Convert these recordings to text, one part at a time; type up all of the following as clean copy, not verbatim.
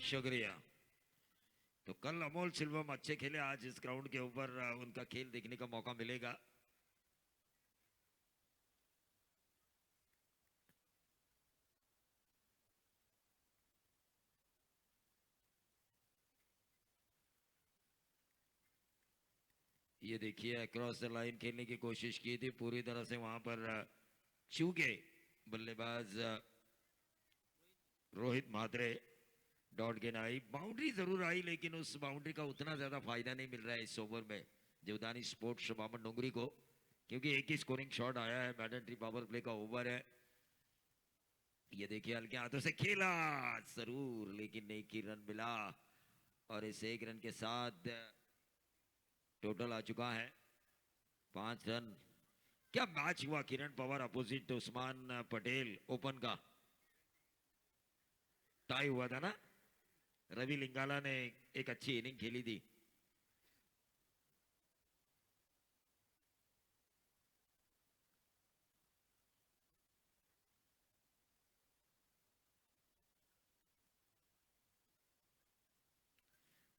शुक्रिया। तो कल अमोल सिल्वम अच्छे खेले, आज इस ग्राउंड के ऊपर उनका खेल देखने का मौका मिलेगा। ये देखिए क्रॉस द लाइन खेलने की कोशिश की थी, पूरी तरह से वहां पर चूके बल्लेबाज रोहित म्हात्रे। डॉट गेंद आई, बाउंड्री जरूर आई, लेकिन उस बाउंड्री का उतना ज्यादा फायदा नहीं मिल रहा है इस ओवर में जीवदानी स्पोर्ट्स बामन डोंगरी को, क्योंकि एक ही स्कोरिंग शॉट आया है। मैंडेटरी पावर प्ले का ओवर है। ये देखिए हल्के हाथों से खेला जरूर, लेकिन एक ही रन मिला और इस एक रन के साथ टोटल आ चुका है 5 रन। क्या मैच हुआ! किरण पवार अपोजिट उस्मान पटेल ओपन का टाई हुआ था ना। रवि लिंगाला ने एक अच्छी इनिंग खेली थी।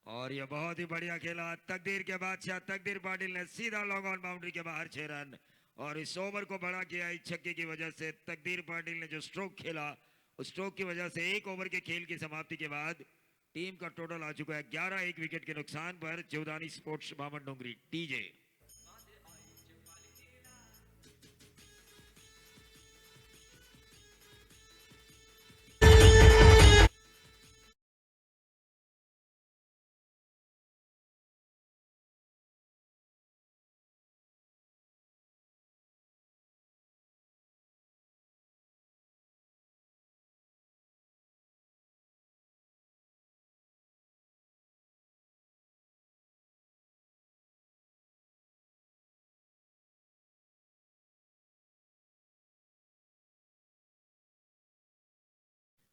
और ये बहुत ही बढ़िया खेला तकदीर के बादशाह तकदीर पाटिल ने, सीधा लॉन्ग ऑन बाउंड्री के बाहर 6 रन। और इस ओवर को बड़ा किया इस छक्के की वजह से। तकदीर पाटिल ने जो स्ट्रोक खेला, उस स्ट्रोक की वजह से एक ओवर के खेल की समाप्ति के बाद टीम का टोटल आ चुका है 11, एक विकेट के नुकसान पर जीवदानी स्पोर्ट्स बामन डोंगरी टीजे।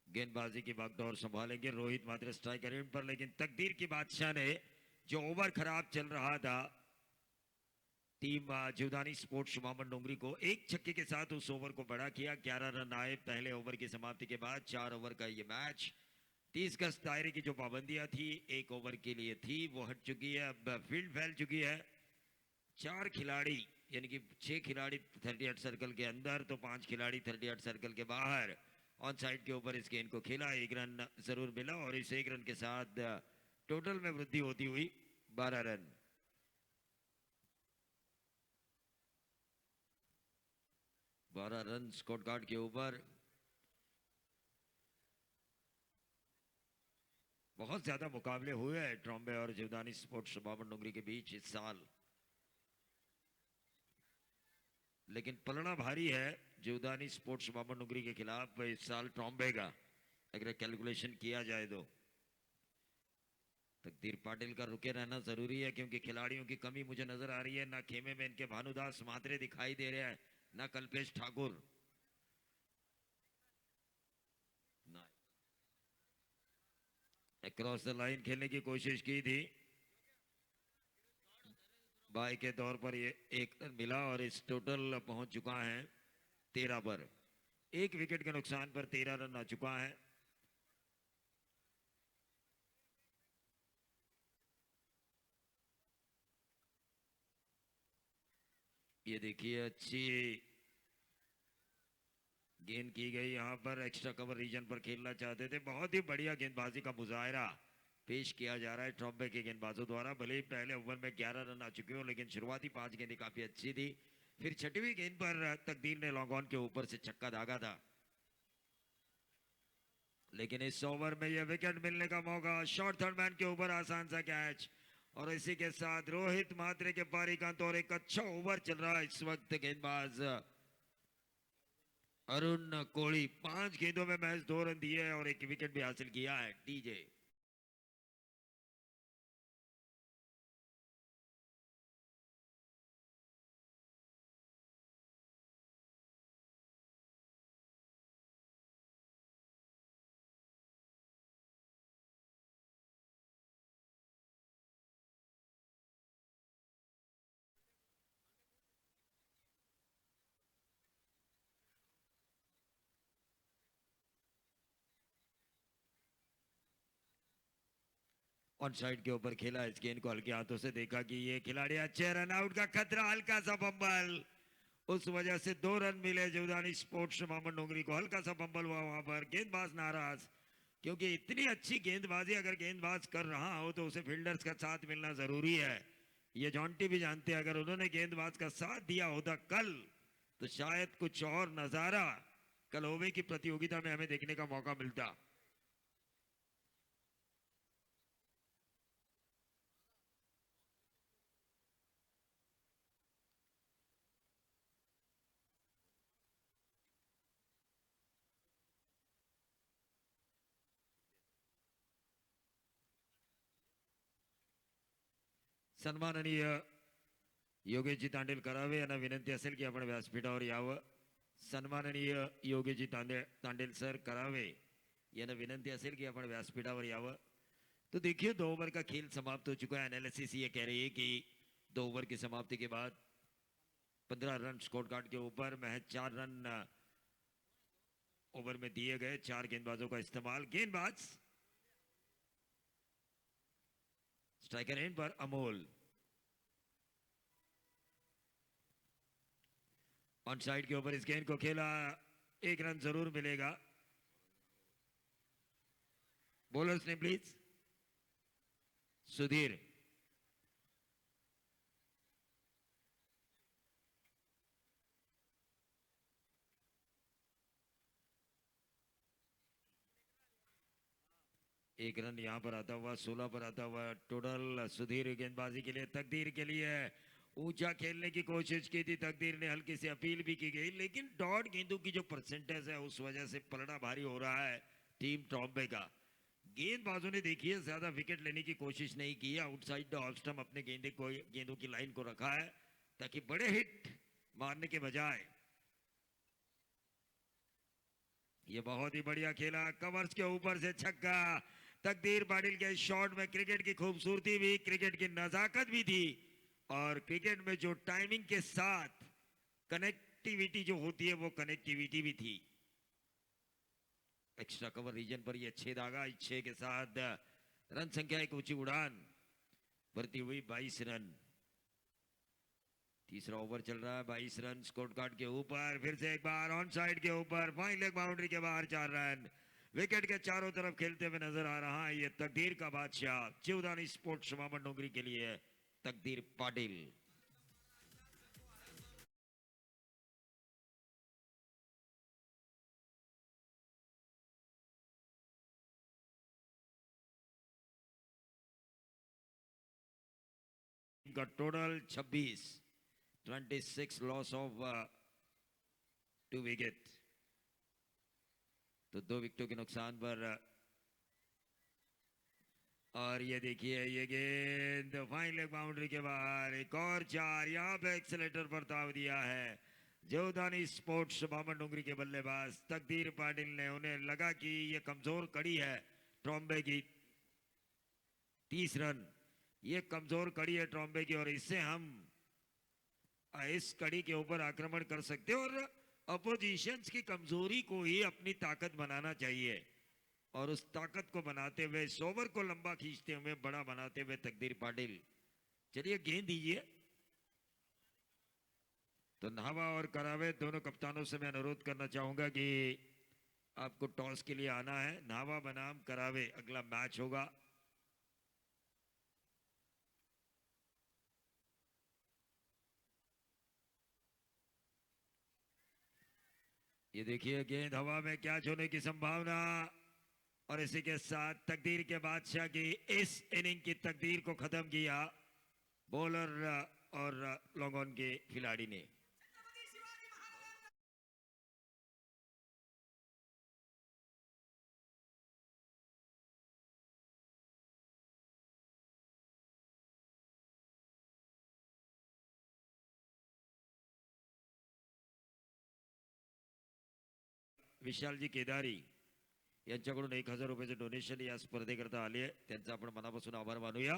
गेंदबाजी की बागडोर संभालेंगे रोहित मात्र स्ट्राइकर एंड पर, लेकिन तकदीर की बादशाह ने जो ओवर खराब चल रहा था टीम जीवदानी स्पोर्ट्स मामन डोंगरी को, एक छक्के के साथ उस ओवर को बड़ा किया। 11 रन आए पहले ओवर की समाप्ति के बाद। 4 ओवर का ये मैच, 30 गज दायरे की जो पाबंदियां थी एक ओवर के लिए थी वो हट चुकी है। अब फील्ड फैल चुकी है। 4 खिलाड़ी यानी कि 6 खिलाड़ी 38 सर्कल के अंदर, तो 5 खिलाड़ी 38 सर्कल के बाहर ऑन साइड के ऊपर इस गेंद को खेला। एक रन जरूर मिला और इस एक रन के साथ टोटल में वृद्धि होती हुई 12 रन। 12 रन स्कोर कार्ड के ऊपर। बहुत ज्यादा मुकाबले हुए हैं ट्रॉम्बे और जीवदानी स्पोर्ट्स बाबर डोंगरी के बीच इस साल, लेकिन पलड़ा भारी है जीवदानी स्पोर्ट्स बाबर डोंगरी के खिलाफ इस साल ट्रॉम्बे का, अगर कैलकुलेशन किया जाए तो। तकदीर पाटिल का रुके रहना जरूरी है, क्योंकि खिलाड़ियों की कमी मुझे नजर आ रही है। ना खेमे में इनके भानुदास मात्रे दिखाई दे रहे हैं, ना Kalpesh Thakur. Cross the line खेलने की कोशिश की थी, बाई के तौर पर ये एक रन मिला और इस टोटल पहुंच चुका है 13 पर। एक विकेट के नुकसान पर 13 रन आ चुका है। ये देखिए अच्छी गेंद की गई, यहाँ पर एक्स्ट्रा कवर रीजन पर खेलना चाहते थे। बहुत ही बढ़िया गेंदबाजी का मुजाहरा पेश किया जा रहा है ट्रॉम्बे के गेंदबाजों द्वारा। भले ही पहले ओवर में 11 रन आ चुके हो, लेकिन शुरुआती 5 गेंदें काफी अच्छी थी। फिर छठवीं गेंद पर तकदीर ने लॉन्ग ऑन के ऊपर से छक्का दागा था, लेकिन इस ओवर में यह विकेट मिलने का मौका। शॉर्ट थर्ड मैन के ऊपर आसान सा कैच, और इसी के साथ रोहित म्हात्रे के पारी का और एक अच्छा ओवर चल रहा है इस वक्त। गेंदबाज अरुण कोहली 5 गेंदों में महज 2 रन दिए और एक विकेट भी हासिल किया है टीजे। ऑन साइड के ऊपर खेला, इस गेंद को हल्के हाथों से देखा कि ये खिलाड़ी अच्छे, रन आउट का खतरा, हल्का सा बम्बल, उस वजह से 2 रन मिले जीवदानी स्पोर्ट्स मोहम्मद डोंगरी को। हल्का सा बम्बल हुआ वहां पर, गेंदबाज नाराज, क्योंकि इतनी अच्छी गेंदबाजी अगर गेंदबाज कर रहा हो तो उसे फील्डर्स का साथ मिलना जरूरी है। ये जॉन्टी भी जानते हैं, अगर उन्होंने गेंदबाज का साथ दिया होता कल तो शायद कुछ और नजारा कल ओवे की प्रतियोगिता में हमें देखने का मौका मिलता। सन्माननीय योगेशजी तांडेल करावे यांना विनंती असेल की आपण व्यासपीठावर यावं। सन्माननीय योगेशजी तांडेल सर करावे यांना विनंती असेल कि आपण व्यासपीठावर यावं। तो देखिए 2 ओवर का खेल समाप्त हो चुका है। एनालिसिस ये कह रही है कि 2 ओवर की समाप्ति के बाद 15 रन स्कोर कार्ड के ऊपर, महज 4 रन ओवर में दिए गए। 4 गेंदबाजों का इस्तेमाल, गेंदबाज स्ट्राइकर एंड पर अमोल, ऑन साइड के ऊपर इस गेंद को खेला, 1 रन जरूर मिलेगा। बॉलर्स ने प्लीज, सुधीर, एक रन यहां पर आता हुआ, 16 पर आता हुआ टोटल सुधीर गेंदबाजी के लिए। तकदीर के लिए ऊंचा खेलने की कोशिश की थी तकदीर ने, हल्की सी अपील भी की गई, लेकिन डॉट गेंदों की जो परसेंटेज है उस वजह से पलड़ा भारी हो रहा है टीम टॉम्बे का। गेंदबाजों ने देखिए ज्यादा विकेट लेने की कोशिश नहीं की, आउटसाइड द ऑफ स्टंप अपने गेंदों की लाइन को रखा है ताकि बड़े हिट मारने के बजाय। ये बहुत ही बढ़िया खेला, कवर्स के ऊपर से छक्का। तकदीर पाटिल के शॉट में क्रिकेट की खूबसूरती भी, क्रिकेट की नजाकत भी थी, और क्रिकेट में जो टाइमिंग के साथ कनेक्टिविटी जो होती है वो कनेक्टिविटी भी थी। एक्स्ट्रा कवर रीजन पर ये 6 दागा, 6 के साथ रन संख्या एक ऊंची उड़ान भरती हुई 22 रन। तीसरा ओवर चल रहा है, 22 रन स्कोर कार्ड के ऊपर। फिर से एक बार ऑन साइड के ऊपर, फाइन लेग बाउंड्री के बाहर 4 रन। विकेट के चारों तरफ खेलते हुए नजर आ रहा है ये तकदीर का बादशाह जीवदानी स्पोर्ट्स मोहम्मद डोंगरी के लिए तकदीर पाटिल। का टोटल 26, 26 लॉस ऑफ 2 विकेट, तो 2 विकेटों के नुकसान पर। और ये देखिए ये गेंद फाइन लेग बाउंड्री के बाहर, एक और 4, यहाँ पे एक्सेलेटर पर ताव दिया है जीवदानी स्पोर्ट्स मोहम्मद डोंगरी के बल्लेबाज तकदीर पाटिल ने। उन्हें लगा कि ये कमजोर कड़ी है ट्रॉम्बे की, 30 रन, ये कमजोर कड़ी है ट्रॉम्बे की, और इससे हम इस कड़ी के ऊपर आक्रमण कर सकते हैं, और अपोजिशंस की कमजोरी को ही अपनी ताकत बनाना चाहिए, और उस ताकत को बनाते हुए, इस ओवर को लंबा खींचते हुए, बड़ा बनाते हुए तकदीर पाटिल। चलिए गेंद दीजिए। तो नावा और करावे दोनों कप्तानों से मैं अनुरोध करना चाहूंगा कि आपको टॉस के लिए आना है। नावा बनाम करावे अगला मैच होगा। ये देखिए गेंद हवा में, कैच होने की संभावना, और इसी के साथ तकदीर के बादशाह की इस इनिंग की तकदीर को खत्म किया बॉलर और लॉन्ग ऑन के खिलाड़ी ने। विशालजी केदारी यांच्याकडून 1000 रुपयाचे डोनेशन या स्पर्धेकरता आले, त्यांचा आपण मनापासून आभार मानूया।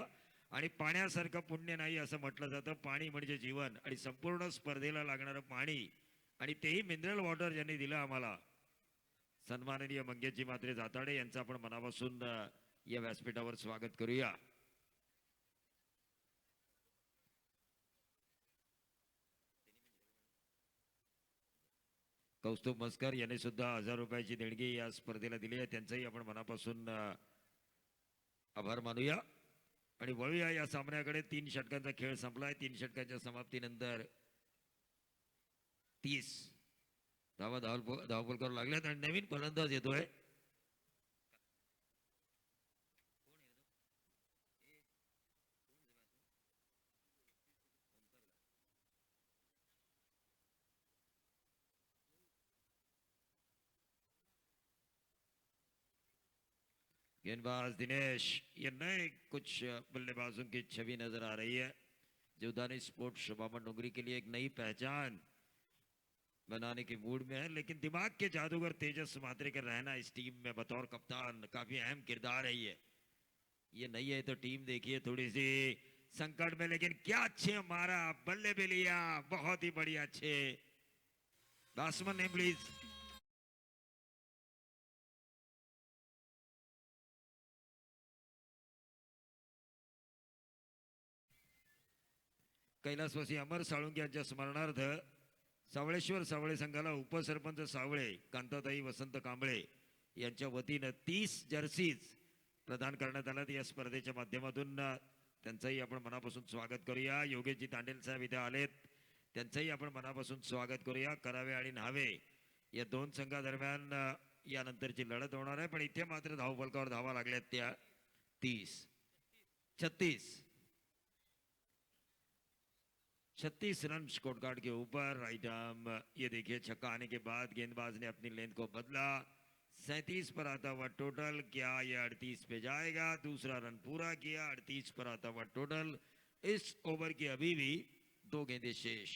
आणि पाण्यासारखं पुण्य नाही असं म्हटलं जातं, पाणी म्हणजे जीवन, आणि संपूर्ण स्पर्धेला लागणारं पाणी, आणि तेही मिनरल वॉटर ज्यांनी दिलं आम्हाला, सन्माननीय मंगेशजी म्हात्रे जाताडे यांचं आपण मनापासून या व्यासपीठावर स्वागत करूया। कौस्तुभ मस्कर यांनी सुद्धा 1000 रुपयाची देणगी या स्पर्धेला दिली आहे. त्यांचंही आपण मनापासून आभार मानूया आणि वळूया या सामन्याकडे. 3 षटकांचा खेळ संपलाय. 3 षटकांच्या समाप्तीनंतर 30 धावा धावफलकावर लागल्यात आणि नवीन फलंदाज येतोय. गेंदबाज दिनेश, ये नए कुछ बल्लेबाजों की छवि नजर आ रही है. जीवदानी स्पोर्ट्स शुभामन डोंगरी के लिए एक नई पहचान बनाने के मूड में है, लेकिन दिमाग के जादूगर तेजस म्हात्रे का रहना इस टीम में बतौर कप्तान काफी अहम किरदार है. ये नहीं है तो टीम देखिए थोड़ी सी संकट में, लेकिन क्या अच्छे मारा, बल्ले भी लिया, बहुत ही बढ़िया. अच्छे बैट्समैन ने प्लीज. कैलासवासी अमर साळुंके यांच्या स्मरणार्थ सावळेश्वर सावळे संघाला उपसरपंच सावळे कांताताई वसंत कांबळे यांच्या वतीनं 30 जर्सीज प्रदान करण्यात आल्यात. या स्पर्धेच्या माध्यमातून त्यांचंही आपण मनापासून स्वागत करूया. योगेशजी तांडेल साहेब इथे आलेत, त्यांचंही आपण मनापासून स्वागत करूया. करावे आणि न्हावे या 2 संघादरम्यान यानंतरची लढत होणार आहे, पण इथे मात्र धावफलकावर धावा लागल्यात त्या 36 रन स्कोर कार्ड के ऊपर. राइट आर्म, ये देखिए छक्का आने के बाद गेंदबाज ने अपनी लेंथ को बदला. 37 पर आता हुआ टोटल. क्या ये 38 पे जाएगा? दूसरा रन पूरा किया. 38 पर आता हुआ टोटल. इस ओवर की अभी भी 2 गेंदें शेष.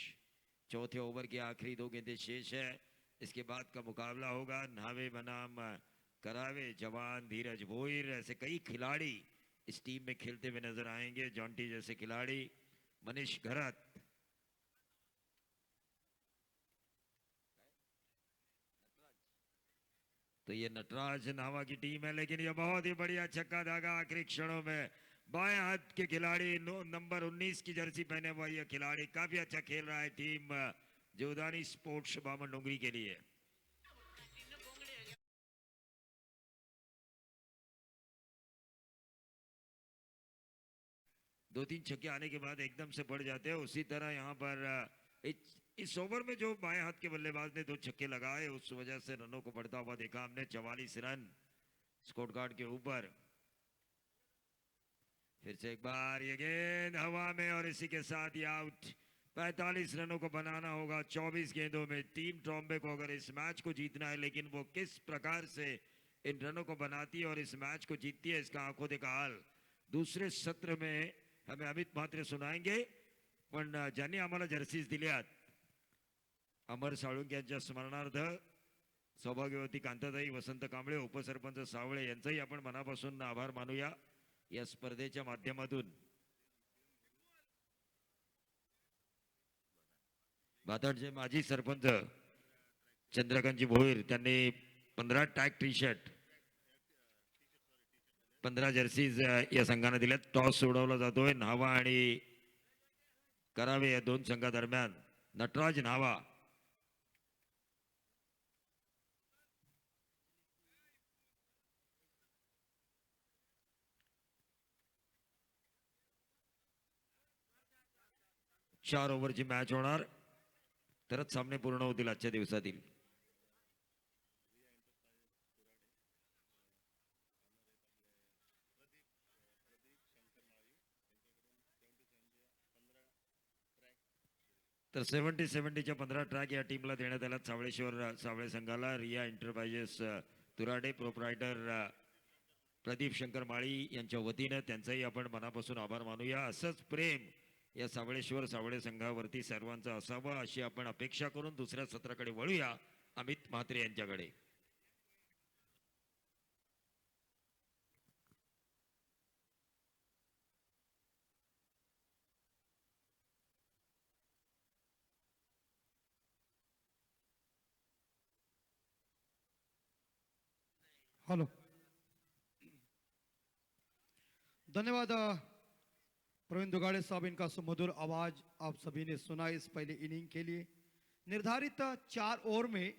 चौथे ओवर की आखिरी 2 गेंदें शेष है. इसके बाद का मुकाबला होगा न्हावे बनाम करावे, जवान धीरज भोईर, ऐसे कई खिलाड़ी इस टीम में खेलते हुए नजर आएंगे. जॉन्टी जैसे खिलाड़ी, मनीष घरत. तो ये नटराज नावा की टीम है, लेकिन ये बहुत ही बढ़िया छक्का दागा आखिरी क्षणों में. बाएं हाथ के खिलाड़ी, नंबर 19 की जर्सी पहने हुआ ये खिलाड़ी काफी अच्छा खेल रहा है टीम जीवदानी स्पोर्ट्स शुभामन डोंगरी के लिए. दो तीन छक्के आने के बाद एकदम से बढ़ जाते हैं. उसी तरह यहाँ पर इस ओवर में जो बाएं हाथ के बल्लेबाज ने 2 छक्के लगाए, उस वजह से रनों को बढ़ता हुआ देखा हमने. 44 रन स्कोर कार्ड के ऊपर. फिर से एक बार ये गेंद हवा में और इसी के साथ ये आउट. 45 रनों को बनाना होगा 24 गेंदों में. टीम ट्रॉम्बे को अगर इस मैच को जीतना है, लेकिन वो किस प्रकार से इन रनों को बनाती है और इस मैच को जीतती है, इसका आंखों देखा हाल दूसरे सत्र में हमें अमित म्हात्रे सुनाएंगे. पण ज्यांनी आम्हाला जर्सीज दिल्यात, अमर साळुंके यांच्या स्मरणार्थ सौभाग्यवती कांताताई वसंत कांबळे, उपसरपंच सावळे यांचंही आपण मनापासून आभार मानूया या स्पर्धेच्या माध्यमातून. भाताडचे माजी सरपंच चंद्रकांतजी भोईर, त्यांनी 15 टॅग टी शर्ट, 15 जर्सीज या संघाने दिल्यात. टॉस सोडवला जातोय न्हावा आणि करावे या 2 संघादरम्यान. नटराज न्हावा. चार ओव्हरची मॅच होणार, तरच सामने पूर्ण होतील आजच्या दिवसातील. तर 70-70च्या 15 ट्रॅक या टीमला देण्यात आला. सावळेश्वर सावळे संघाला. रिया एंटरप्राइजेस तुराडे प्रोप्रायटर प्रदीप शंकर माळी यांच्या वतीनं त्यांचाही आपण मनापासून आभार मानूया. असंच प्रेम या सावळेश्वर सावळे संघावरती सर्वांचं असावं अशी आपण अपेक्षा करून दुसऱ्या सत्राकडे वळूया. अमित म्हात्रे यांच्याकडे. हेलो, धन्यवाद प्रवीण दुगाड़े साहब. इनका सुमधुर आवाज आप सभी ने सुना इस पहले इनिंग के लिए. निर्धारित 4 ओवर में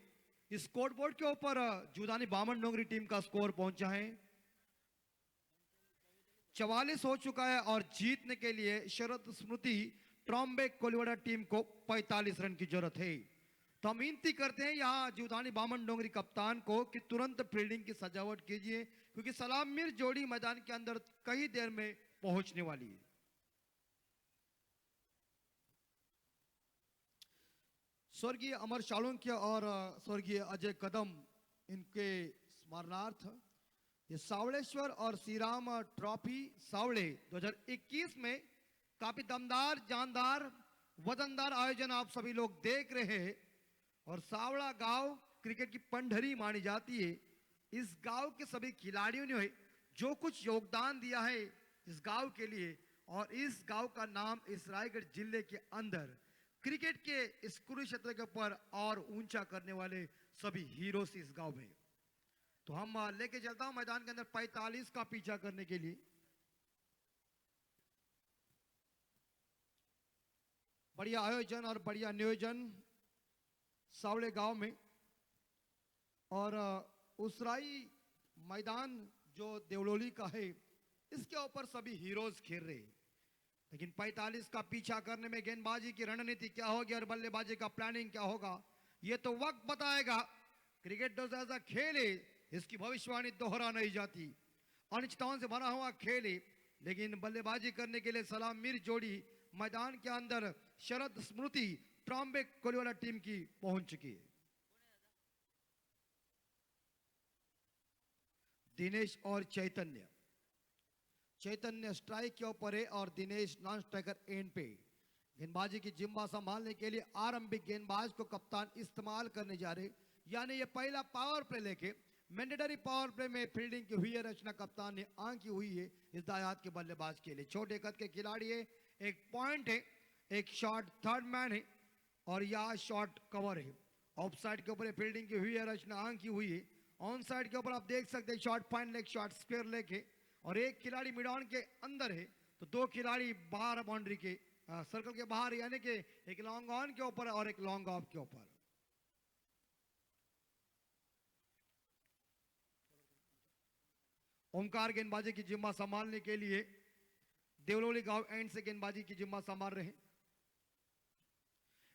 स्कोर बोर्ड के ऊपर जुदानी बामन डोंगरी टीम का स्कोर पहुंचा है 44 हो चुका है और जीतने के लिए शरद स्मृति ट्रॉम्बे कोलिवाड़ा टीम को 45 रन की जरूरत है। तो हम विनती करते हैं यहाँ जुदानी बामन डोंगरी कप्तान को कि तुरंत फील्डिंग की सजावट कीजिए, क्योंकि सलाम मिर जोड़ी मैदान के अंदर कई देर में पहुंचने वाली है। स्वर्गीय अमर शालुंक्य और स्वर्गीय अजय कदम इनके स्मरणार्थ ये सावड़ेश्वर और श्रीराम ट्रॉफी सावड़े 2021 में काफी दमदार जानदार वजनदार आयोजन आप सभी लोग देख रहे हैं और सावड़ा गांव क्रिकेट की पंडहरी मानी जाती है। इस गांव के सभी खिलाड़ियों ने जो कुछ योगदान दिया है इस गांव के लिए, और इस गांव का नाम इस रायगढ़ जिले के अंदर क्रिकेट के इस कुरुक्षेत्र के ऊपर और ऊंचा करने वाले सभी हीरोज इस गांव में। तो हम लेके चलता हूं मैदान के अंदर 45 का पीछा करने के लिए। बढ़िया आयोजन और बढ़िया नियोजन सावड़े गांव में, और उसराई मैदान जो देवलोली का है इसके ऊपर सभी हीरोज खेल रहे हैं। लेकिन 45 का पीछा करने में गेंदबाजी की रणनीति क्या होगी और बल्लेबाजी का प्लानिंग क्या होगा ये तो वक्त बताएगा। क्रिकेट तो ऐसा खेल है इसकी भविष्यवाणी दोहरा नहीं जाती, अनिश्चितताओं से भरा हुआ खेल है। लेकिन बल्लेबाजी करने के लिए सलाम मिर जोड़ी मैदान के अंदर शरद स्मृति ट्रॉम्बे कोलिवाड़ा टीम की पहुंच चुकी है। दिनेश और चैतन्य स्ट्राइक के ऊपर है और दिनेश नॉन स्ट्राइकर एंड पे। गेंदबाजी की जिम्मा संभालने के लिए आरंभिक गेंदबाज को कप्तान इस्तेमाल करने जा रहे, यानी ये पहला पावर प्ले लेके मैंडेटरी पावर प्ले में फील्डिंग की हुई है रचना कप्तान ने आंकी हुई है इस दायात के बल्लेबाज के लिए। छोटे कद के खिलाड़ी है, एक पॉइंट है, एक शॉट थर्ड मैन है और यह शॉट कवर है। ऑफ साइड के ऊपर फील्डिंग की हुई है रचना आंकी हुई है। ऑन साइड के ऊपर आप देख सकते हैं shot point leg shot square leg है और एक खिलाड़ी मिड ऑन के अंदर है, तो दो खिलाड़ी बाहर बाउंड्री के सर्कल के बाहर, यानी कि एक लॉन्ग ऑन के ऊपर और एक लॉन्ग ऑफ के ऊपर। ओमकार गेंदबाजी की जिम्मा संभालने के लिए देवलोली गांव एंड से गेंदबाजी की जिम्मा संभाल रहे हैं।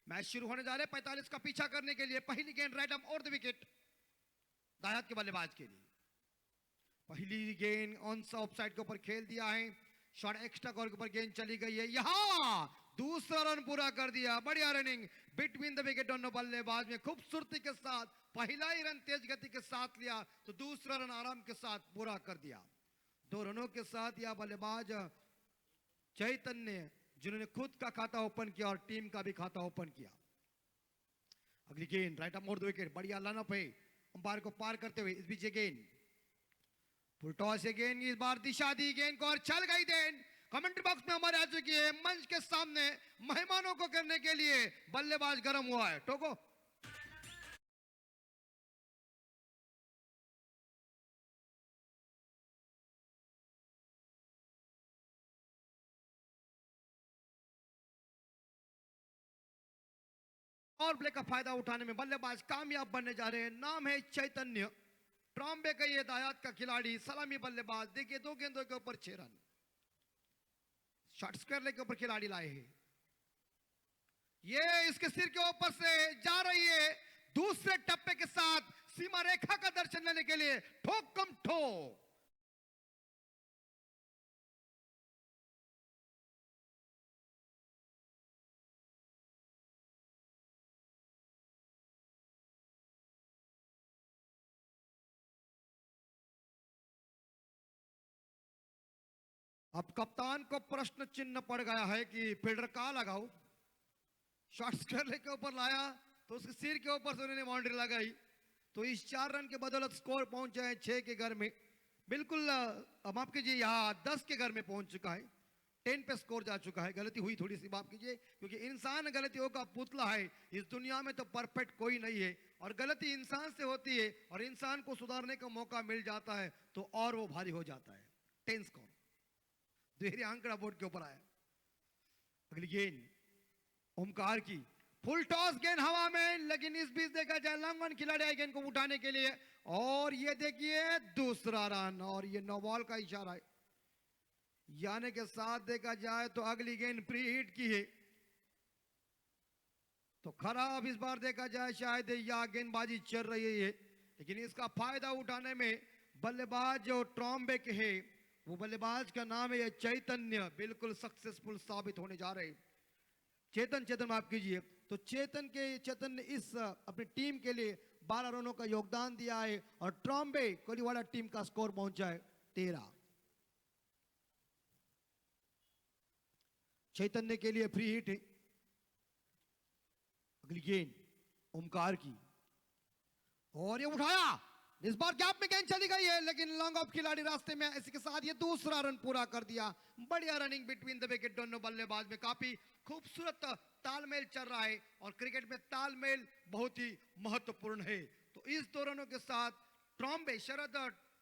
मैच शुरू होने जा रहे हैं 45 का पीछा करने के लिए। पहली गेंद राइट आर्म और द विकेट दायात के बल्लेबाज के लिए। पहली गेंद ऑन ऑफ साइड के ऊपर खेल दिया है, शॉट एक्स्ट्रा कवर के ऊपर गेंद चली गई है, यहां दूसरा रन पूरा कर दिया। बढ़िया रनिंग बिटवीन द विकेट दोनों बल्लेबाज में खूबसूरती के साथ पहला ही रन तेज गति के साथ लिया तो दूसरा रन आराम के साथ पूरा कर दिया। 2 रनों के साथ यह बल्लेबाज चैतन्य जिन्होंने खुद का खाता ओपन किया और टीम का भी खाता ओपन किया। अगली गेंद राइट आर्म और द विकेट, बढ़िया लाइनअप है अंपायर को पार करते हुए। इस बीच गेंद फुल टॉस से गेंद इस बार दिशा दी गेंद को और चल गई गेंद। कमेंट्री बॉक्स में हमारे आ चुकी है, मंच के सामने मेहमानों को करने के लिए बल्लेबाज गर्म हुआ है। टोको और प्ले का फायदा उठाने में बल्लेबाज कामयाब बनने जा रहे हैं। नाम है चैतन्य, ट्रॉम्बे का ये दायात का खिलाड़ी, सलामी बल्लेबाज। देखिए 2 गेंदों के ऊपर 6 रन, शॉट स्क्वायर के ऊपर खिलाड़ी लाए हैं। ये इसके सिर के ऊपर से जा रही है दूसरे टप्पे के साथ सीमा रेखा का दर्शन लेने के लिए। ठोक कम ठो अब कप्तान को प्रश्न चिन्ह पड़ गया है कि फील्डर कहां लगाओ। शॉट स्क्वायर के ऊपर लाया तो उसके सिर के ऊपर से उन्होंने बाउंड्री लगाई, तो इस 4 रन के बदौलत स्कोर पहुंचे हैं 6 के घर में। बिल्कुल माफ कीजिए यहाँ 10 के घर में पहुंच चुका है, 10 पे स्कोर जा चुका है। गलती हुई थोड़ी सी, माफ कीजिए, क्योंकि इंसान गलतियों का पुतला है। इस दुनिया में तो परफेक्ट कोई नहीं है और गलती इंसान से होती है और इंसान को सुधारने का मौका मिल जाता है तो और वो भारी हो जाता है। 10 स्कोर दोहरे आंकड़ा बोर्ड के ऊपर आया। अगली गेंद ओमकार की फुल टॉस गेंद हवा में, लेकिन इस बीच देखा जाए लॉन्ग ऑन खिलाड़ी आए गेंद को उठाने के लिए, और ये देखिए दूसरा रन, और ये नो बॉल का इशारा है। यानी के साथ देखा जाए तो अगली गेंद प्री हिट की है, तो खराब इस बार देखा जाए शायद यह गेंदबाजी चल रही है, लेकिन इसका फायदा उठाने में बल्लेबाज जो ट्रॉम्बेक है, वो बल्लेबाज का नाम है चैतन्य, बिल्कुल सक्सेसफुल साबित होने जा रहे हैं। चेतन माफ कीजिए, तो चेतन ने इस अपनी टीम के लिए 12 रनों का योगदान दिया है, और ट्रॉम्बे कोलीवाड़ा टीम का स्कोर पहुंचा है 13। चैतन्य के लिए फ्री हिट है। अगली गेंद ओमकार की, और ये उठाया, इस बार गैप में गेंद चली गई है, लेकिन लॉन्ग ऑफ खिलाड़ी रास्ते में, इसी के साथ ये दूसरा रन पूरा कर दिया। बढ़िया रनिंग बिटवीन द विकेट, दोनों बल्लेबाज में काफी खूबसूरत तालमेल चल रहा है, और क्रिकेट में तालमेल बहुत ही महत्वपूर्ण है। तो इस दो रनों के साथ ट्रॉम्बे शरद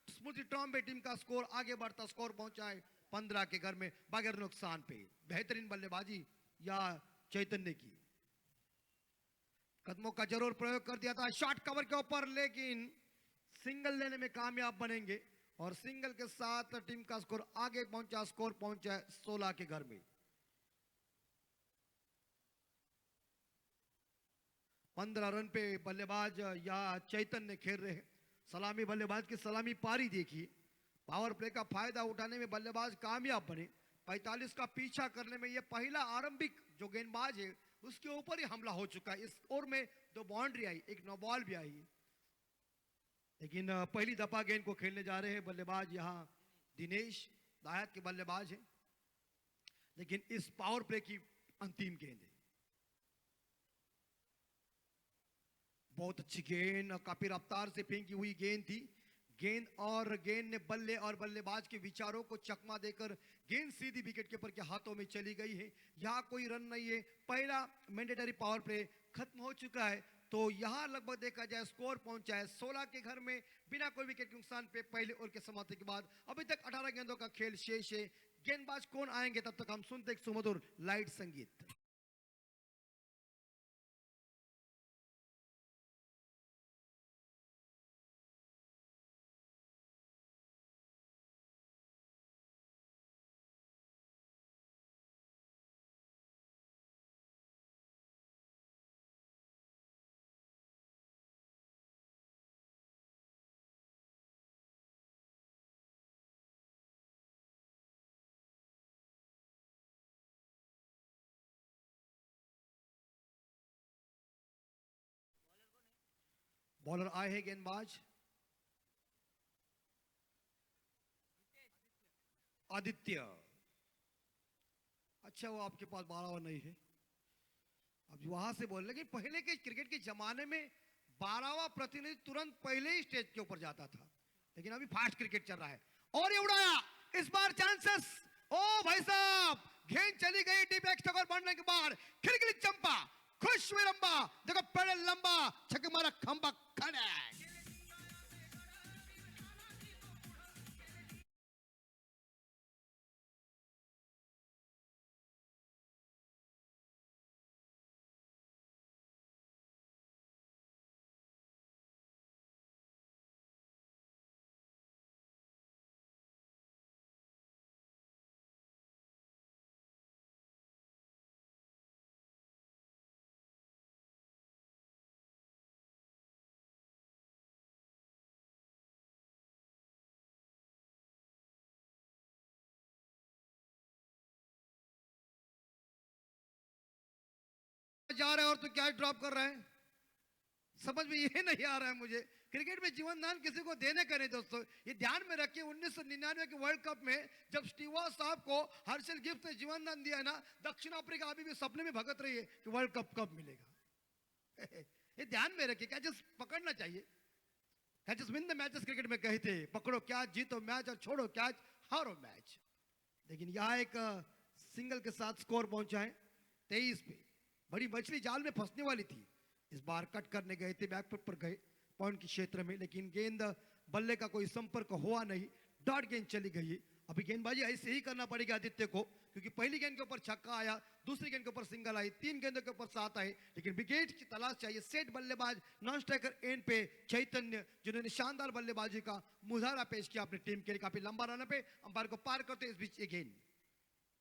स्मृति ट्रॉम्बे टीम का स्कोर आगे बढ़ता, स्कोर पहुंचा है 15 के घर में बगैर नुकसान पे। बेहतरीन बल्लेबाजी या चैतन्य की, कदमों का जरूर प्रयोग कर दिया था शॉर्ट कवर के ऊपर, लेकिन सिंगल लेने में कामयाब बनेंगे, और सिंगल के साथ टीम का स्कोर आगे पहुंचा, स्कोर पहुंचा 16 के घर में। 15 रन पे बल्लेबाज या चैतन्य खेल रहे हैं। सलामी बल्लेबाज की सलामी पारी देखिए, पावर प्ले का फायदा उठाने में बल्लेबाज कामयाब बने। 45 का पीछा करने में यह पहला आरंभिक जो गेंदबाज है उसके ऊपर ही हमला हो चुका है। इस ओवर में 2 बाउंड्री आई, एक नो बॉल भी आई, लेकिन पहली दफा गेंद को खेलने जा रहे हैं बल्लेबाज यहां दिनेश दायत के बल्लेबाज हैं, लेकिन इस पावर प्ले की अंतिम गेंद है। बहुत अच्छी गेंद, काफी रफ्तार से फेंकी हुई गेंद थी गेंद, और गेंद ने बल्ले और बल्लेबाज के विचारों को चकमा देकर गेंद सीधी विकेट कीपर के हाथों में चली गई है। यहां कोई रन नहीं है, पहला मैंडेटरी पावर प्ले खत्म हो चुका है, तो यहां लगभग देखा जाए स्कोर पहुंचा है 16 के घर में बिना कोई विकेट के नुकसान पे पहले ओवर के समाप्ति के बाद। अभी तक 18 गेंदों का खेल शेष है। गेंदबाज कौन आएंगे तब तक हम सुनते एक सुमधुर लाइट संगीत। बॉलर आए हैं गेंदबाज आदित्य। अच्छा, वो आपके पास 12 नहीं है, अब वहां से बोल, लेकिन पहले के क्रिकेट के जमाने में 12वां प्रतिनिधि तुरंत पहले ही स्टेज के ऊपर जाता था, लेकिन अभी फास्ट क्रिकेट चल रहा है, और ये उड़ाया, इस बार चांसेस। ओ भाई साहब, गेंद चली गई डीप एक्स्ट्रा कवर बढ़ने के बाद, खिलखिली चंपा, खुश विरंबा, देखो पेड़ लंबा, छक्के मारा खंबा खड़े। जा रहा है और तू क्या ड्रॉप कर रहा है, समझ में ये नहीं आ रहा है मुझे। क्रिकेट में जीवन दान किसी को देने का नहीं दोस्तों, ये ध्यान में रखिए। 1999 के वर्ल्ड कप में जब स्टीवा साहब को हर्षल गिफ्ट ने जीवन दान दिया ना, दक्षिण अफ्रीका अभी भी सपने में भगत रही है कि वर्ल्ड कप कब मिलेगा। ये ध्यान में रखिए, कैचेस पकड़ना चाहिए, catches win the matches cricket में कहते हैं, पकड़ो कैच जीतो मैच और छोड़ो कैच हारो मैच। लेकिन यहाँ एक सिंगल के साथ स्कोर पहुंचा है 23 पे। बड़ी मछली जाल में फंसने वाली थी, इस बार कट करने गए थे, बैक फुट पर गए पॉइंट के क्षेत्र में, लेकिन गेंद बल्ले का कोई संपर्क हुआ नहीं, डॉट गेंद चली गई। अभी गेंदबाजी ऐसे ही करना पड़ेगा आदित्य को, क्योंकि पहली गेंद के ऊपर छक्का आया, दूसरी गेंद के ऊपर सिंगल आई, 3 गेंदों के ऊपर 7 आए, लेकिन विकेट की तलाश चाहिए। सेट बल्लेबाज नॉन स्ट्राइकर एंड पे चैतन्य, जिन्होंने शानदार बल्लेबाजी का मुजाहरा पेश किया अपनी टीम के लिए, काफी लंबा रन पे अंपायर को पार करते इस बीच ये गेंद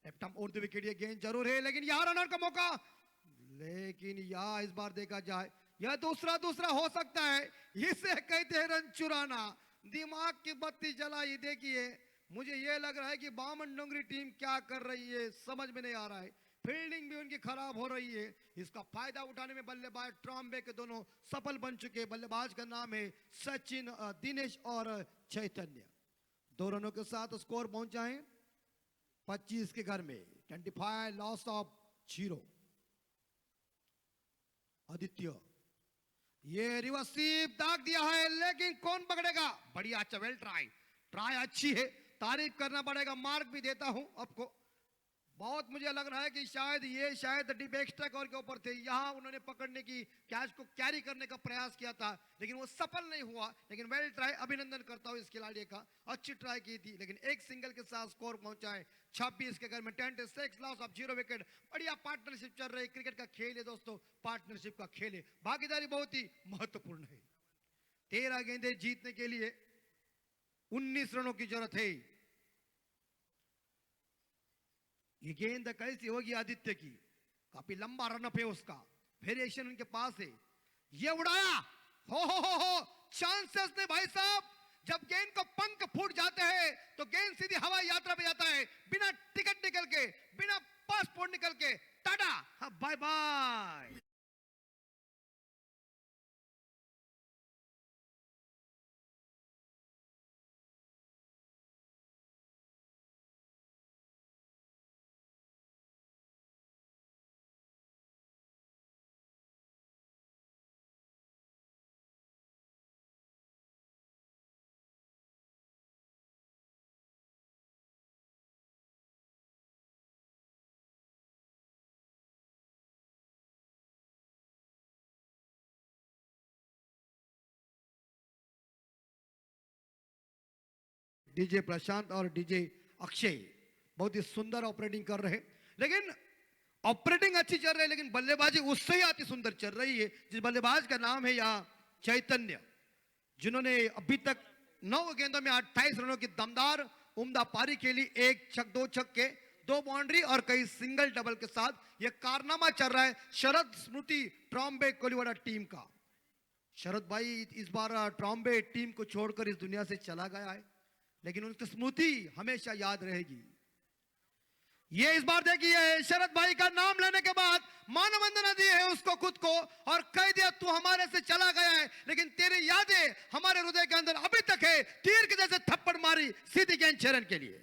लेफ्ट आर्म और विकेट, ये गेंद जरूर है, लेकिन यहाँ रन आउट का मौका, लेकिन यहाँ इस बार देखा जाए यह दूसरा हो सकता है, इसे कहते हैं रन चुराना। दिमाग की बत्ती जलाई। देखिए मुझे यह लग रहा है कि बामन डोंगरी टीम क्या कर रही है समझ में नहीं आ रहा है, फील्डिंग भी उनकी खराब हो रही है, इसका फायदा उठाने में बल्लेबाज ट्रॉम्बे के दोनों सफल बन चुके। बल्लेबाज का नाम है सचिन, दिनेश और चैतन्य। 2 रनों के साथ स्कोर पहुंचा है 25 के घर में, 25 लॉस ऑफ 0। आदित्य ये रिवर्सिव दाग दिया है, लेकिन कौन पकड़ेगा? बढ़िया, अच्छा, वेल ट्राई अच्छी है, तारीफ करना पड़ेगा, मार्क भी देता हूं आपको। बहुत मुझे लग रहा है कि शायद डीप एक्स्ट्रा कवर के ऊपर थे, यहां उन्होंने पकड़ने की, कैच को कैरी करने का प्रयास किया था, लेकिन वो सफल नहीं हुआ। लेकिन वेल ट्राई, अभिनंदन करता हूं इस खिलाड़ी का, अच्छी ट्राई की थी, लेकिन एक सिंगल के साथ स्कोर पहुंचा है 26 के घर में, 10-6 लॉस ऑफ 0 विकेट। बढ़िया पार्टनरशिप चल रही है, क्रिकेट का खेल है दोस्तों, पार्टनरशिप का खेल है, भागीदारी बहुत ही महत्वपूर्ण है। 13 गेंदें जीतने के लिए 19 रनों की जरूरत है। ये गेंद कैसी होगी आदित्य की, काफी लंबा रनअप है उसका, वेरिएशन उनके पास है, ये उड़ाया, हो चांसेस ने भाई साहब। जब गेंद को पंख फूट जाते हैं तो गेंद सीधी हवाई यात्रा पे जाता है, बिना टिकट निकल के, बिना पासपोर्ट निकल के, टाटा, बाय बाय। डीजे प्रशांत और डीजे अक्षय बहुत ही सुंदर ऑपरेटिंग कर रहे हैं, लेकिन ऑपरेटिंग अच्छी चल रही है, लेकिन बल्लेबाजी उससे ही अति सुंदर चल रही है। जिस बल्लेबाज का नाम है यहाँ चैतन्य, जिन्होंने अभी तक 9 गेंदों में 28 रनों की दमदार उम्दा पारी खेली, 1 छक्का 2 छक्के 2 बाउंड्री और कई सिंगल डबल के साथ यह कारनामा चल रहा है शरद स्मृति ट्रॉम्बे कोलीवाड़ा टीम का। शरद भाई इस बार ट्रॉम्बे टीम को छोड़कर इस दुनिया से चला गया है, लेकिन उनकी स्मृति हमेशा याद रहेगी। ये इस बार देखिए शरद भाई का नाम लेने के बाद मानवंदना दी है उसको खुद को और कह दिया तू हमारे से चला गया है, लेकिन तेरी यादें हमारे हृदय के अंदर अभी तक है। तीर के जैसे थप्पड़ मारी सीधी गेंद 6 रन के लिए।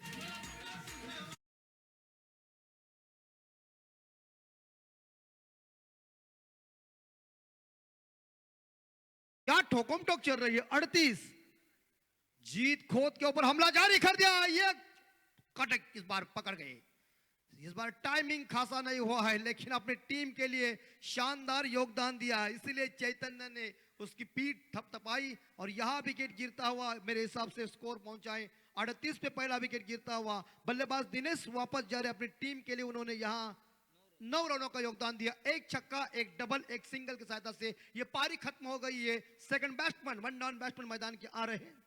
क्या ठोकम ठोक चल रही है। 38 जीत खोद के ऊपर हमला जारी कर दिया, ये कटक इस बार पकड़ गए। इस बार टाइमिंग खासा नहीं हुआ है, लेकिन अपनी टीम के लिए शानदार योगदान दिया, इसीलिए चैतन्य ने उसकी पीठ थपथपाई और यहां विकेट गिरता हुआ मेरे हिसाब से स्कोर पहुंचाए 38 पे पहला विकेट गिरता हुआ बल्लेबाज दिनेश वापस जा रहे अपनी टीम के लिए। उन्होंने यहां 9 रनों का योगदान दिया, 1 छक्का 1 डबल 1 सिंगल की सहायता से यह पारी खत्म हो गई है। सेकंड बैट्समैन 1 डाउन बैट्समैन मैदान के आ रहे हैं।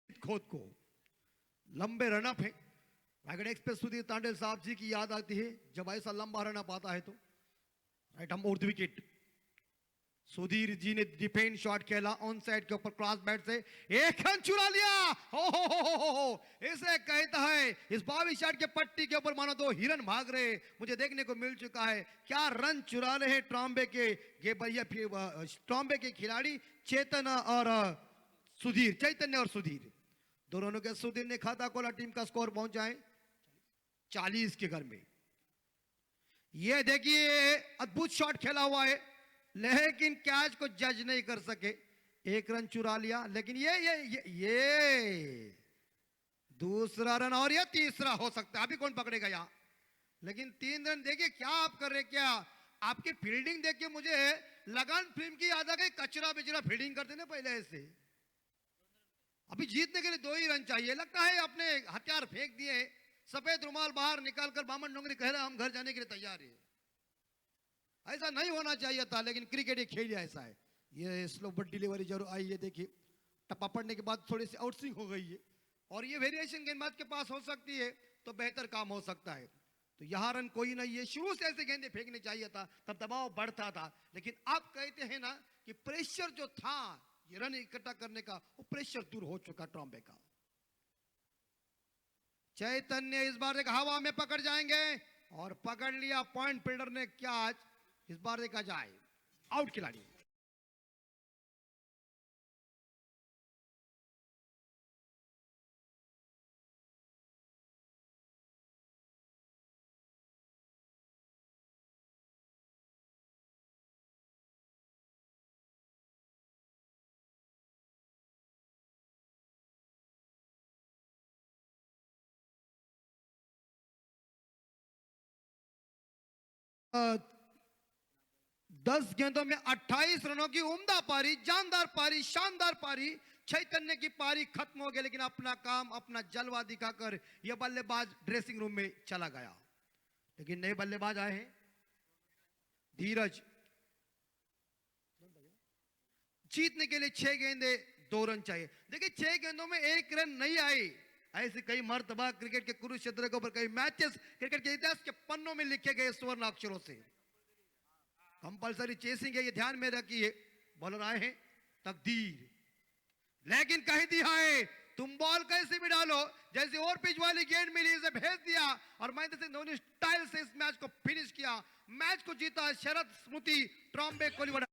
खोद को लंबे रनअप है। रायगढ़ एक्सप्रेस सुधीर तांडेल साहब जी की याद आती है जब ऐसा लंबा रनअप आता है तो। राइट हम उर्द विकेट, सुधीर जी ने डिफेंस शॉट खेला ऑन साइड के ऊपर क्रॉस बैट से, 1 रन चुरा लिया। हो इसे कहता है इस 22 शॉट के पट्टी के ऊपर मानो 2 हिरन भाग रहे, मुझे देखने को मिल चुका है। क्या रन चुरा रहे हैं ट्रॉम्बे के खिलाड़ी चैतन्य और सुधीर, चैतन्य और सुधीर। 2 रनों के सुधीर ने खाता खोला, टीम का स्कोर पहुंचा है 40 के घर में। ये देखिए अद्भुत शॉट खेला हुआ है, लेकिन कैच को जज नहीं कर सके, 1 रन चुरा लिया। लेकिन ये दूसरा रन और ये तीसरा हो सकता है, अभी कौन पकड़ेगा यहां। लेकिन 3 रन देखिए क्या आप कर रहे, क्या आपकी फील्डिंग देख के मुझे लगान फिल्म की याद आ गई, कचरा बिचरा फील्डिंग करते ना पहले ऐसे। अभी जीतने के लिए 2 ही रन चाहिए, लगता है अपने हथियार फेंक दिए, सफेद रुमाल बाहर निकालकर बामन डोंगरी कह रहा हम घर जाने के लिए तैयार है। ऐसा नहीं होना चाहिए था, लेकिन क्रिकेट एक खेल ऐसा है। ये स्लो बट डिलीवरी जरूर आई है, देखिए टप्पा पड़ने के बाद थोड़ी सी आउटस्विंग हो गई है, और ये वेरिएशन गेंदबाज के पास हो सकती है तो बेहतर काम हो सकता है। तो यहाँ रन कोई नहीं है, शुरू से ऐसे गेंदे फेंकने चाहिए था, तब दबाव बढ़ता था। लेकिन आप कहते हैं ना कि प्रेशर जो था ये रन इकट्ठा करने का, वो प्रेशर दूर हो चुका ट्रॉम्बे का। चैतन्य इस बार एक हवा में पकड़ जाएंगे, और पकड़ लिया पॉइंट फील्डर ने कैच। इस बार देखा जाए आउट खिलाड़ी। अ, 10 गेंदों में 28 रनों की उम्दा पारी, जानदार पारी, शानदार पारी। चैतन्य की पारी खत्म हो गई, लेकिन अपना काम अपना जलवा दिखाकर यह बल्लेबाज ड्रेसिंग रूम में चला गया। लेकिन नए बल्लेबाज आए हैं, धीरज। जीतने के लिए 6 गेंदे 2 रन चाहिए। देखिए 6 गेंदों में 1 रन नहीं आई, ऐसे कई मर्तबा क्रिकेट के कुरुक्षेत्र के ऊपर कई मैचेस क्रिकेट के इतिहास के पन्नों में लिखे गए स्वर्ण अक्षरों से। कंपलसरी चेसिंग है, ये ध्यान में रखिए। बॉलर आए हैं तकदीर, लेकिन कह दिया है तुम बॉल कैसे भी डालो, जैसे और पिच वाली गेंद मिली इसे भेज दिया, और महेंद्र सिंह धोनी स्टाइल से इस मैच को फिनिश किया। मैच को जीता शरद स्मृति ट्रॉम्बे कोहली।